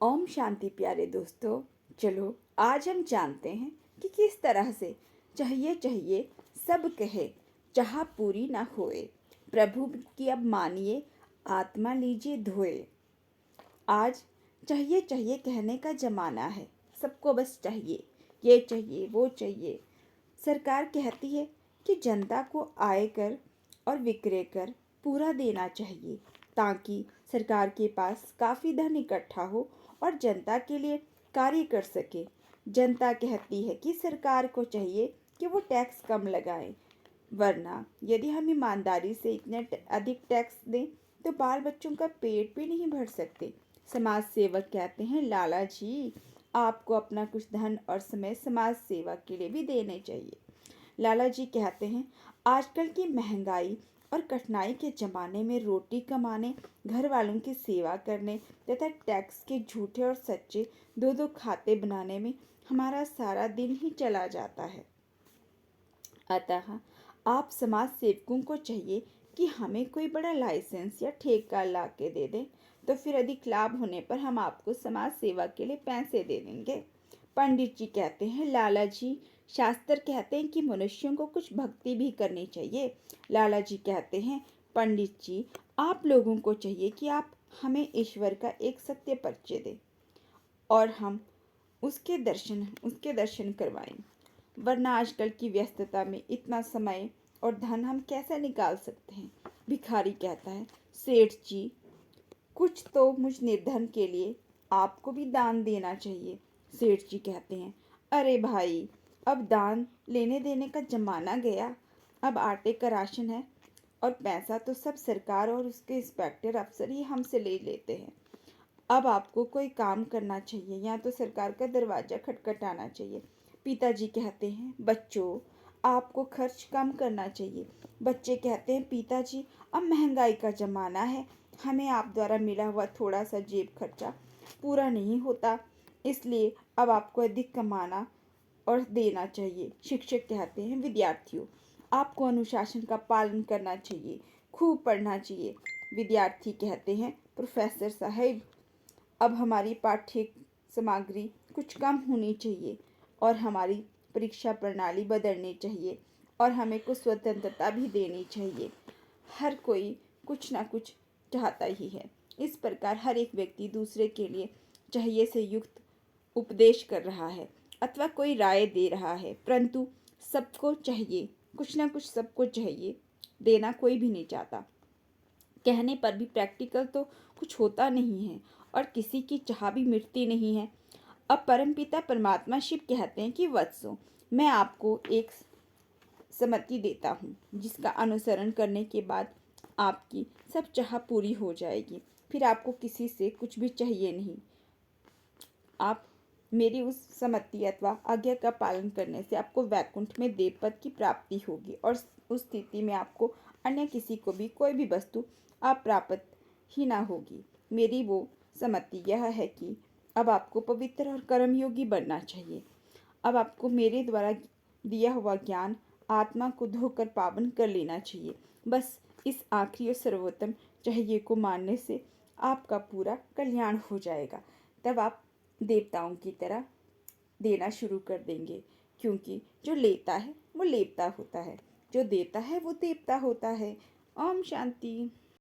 ओम शांति प्यारे दोस्तों। चलो आज हम जानते हैं कि किस तरह से चाहिए चाहिए सब कहे, चाह पूरी ना होए, प्रभु की अब मानिए, आत्मा लीजिए धोए। आज चाहिए चाहिए कहने का जमाना है। सबको बस चाहिए, ये चाहिए वो चाहिए। सरकार कहती है कि जनता को आय कर और विक्रय कर पूरा देना चाहिए, ताकि सरकार के पास काफ़ी धन इकट्ठा हो और जनता के लिए कार्य कर सके। जनता कहती है कि सरकार को चाहिए कि वो टैक्स कम लगाए, वरना यदि हम ईमानदारी से इतने अधिक टैक्स दें तो बाल बच्चों का पेट भी नहीं भर सकते। समाज सेवक कहते हैं, लाला जी आपको अपना कुछ धन और समय समाज सेवा के लिए भी देने चाहिए। लाला जी कहते हैं, आजकल की महंगाई और कठिनाई के ज़माने में रोटी कमाने, घर वालों की सेवा करने तथा टैक्स के झूठे और सच्चे दो दो खाते बनाने में हमारा सारा दिन ही चला जाता है। अतः आप समाज सेवकों को चाहिए कि हमें कोई बड़ा लाइसेंस या ठेका ला के दे दें, तो फिर अधिक लाभ होने पर हम आपको समाज सेवा के लिए पैसे दे देंगे। पंडित जी कहते हैं, लाला जी शास्त्र कहते हैं कि मनुष्यों को कुछ भक्ति भी करनी चाहिए। लाला जी कहते हैं, पंडित जी आप लोगों को चाहिए कि आप हमें ईश्वर का एक सत्य परिचय दें और हम उसके दर्शन करवाएं, वरना आजकल की व्यस्तता में इतना समय और धन हम कैसे निकाल सकते हैं। भिखारी कहता है, सेठ जी कुछ तो मुझ निर्धन के लिए आपको भी दान देना चाहिए। सेठ जी कहते हैं, अरे भाई अब दान लेने देने का जमाना गया। अब आटे का राशन है और पैसा तो सब सरकार और उसके इंस्पेक्टर अफसर ही हमसे ले लेते हैं। अब आपको कोई काम करना चाहिए या तो सरकार का दरवाजा खटखटाना चाहिए। पिताजी कहते हैं, बच्चों आपको खर्च कम करना चाहिए। बच्चे कहते हैं, पिताजी अब महंगाई का ज़माना है, हमें आप द्वारा मिला हुआ थोड़ा सा जेब खर्चा पूरा नहीं होता, इसलिए अब आपको अधिक कमाना और देना चाहिए। शिक्षक कहते हैं, विद्यार्थियों आपको अनुशासन का पालन करना चाहिए, खूब पढ़ना चाहिए। विद्यार्थी कहते हैं, प्रोफेसर साहब अब हमारी पाठ्य सामग्री कुछ कम होनी चाहिए और हमारी परीक्षा प्रणाली बदलनी चाहिए और हमें कुछ स्वतंत्रता भी देनी चाहिए। हर कोई कुछ ना कुछ चाहता ही है। इस प्रकार हर एक व्यक्ति दूसरे के लिए चाहिए से युक्त उपदेश कर रहा है अथवा कोई राय दे रहा है, परंतु सबको चाहिए, कुछ ना कुछ सबको चाहिए, देना कोई भी नहीं चाहता। कहने पर भी प्रैक्टिकल तो कुछ होता नहीं है और किसी की चाह भी मिटती नहीं है। अब परमपिता परमात्मा शिव कहते हैं कि वत्सों मैं आपको एक सम्मति देता हूँ, जिसका अनुसरण करने के बाद आपकी सब चाह पूरी हो जाएगी। फिर आपको किसी से कुछ भी चाहिए नहीं। आप मेरी उस सम्मति अथवा आज्ञा का पालन करने से आपको वैकुंठ में देवपद की प्राप्ति होगी और उस स्थिति में आपको अन्य किसी को भी कोई भी वस्तु अप्राप्त ही ना होगी। मेरी वो सम्मति यह है कि अब आपको पवित्र और कर्मयोगी बनना चाहिए। अब आपको मेरे द्वारा दिया हुआ ज्ञान आत्मा को धोकर पावन कर लेना चाहिए। बस इस आखिरी और सर्वोत्तम चाहिए को मानने से आपका पूरा कल्याण हो जाएगा। तब आप देवताओं की तरह देना शुरू कर देंगे, क्योंकि जो लेता है वो लेवता होता है, जो देता है वो देवता होता है। ओम शांति।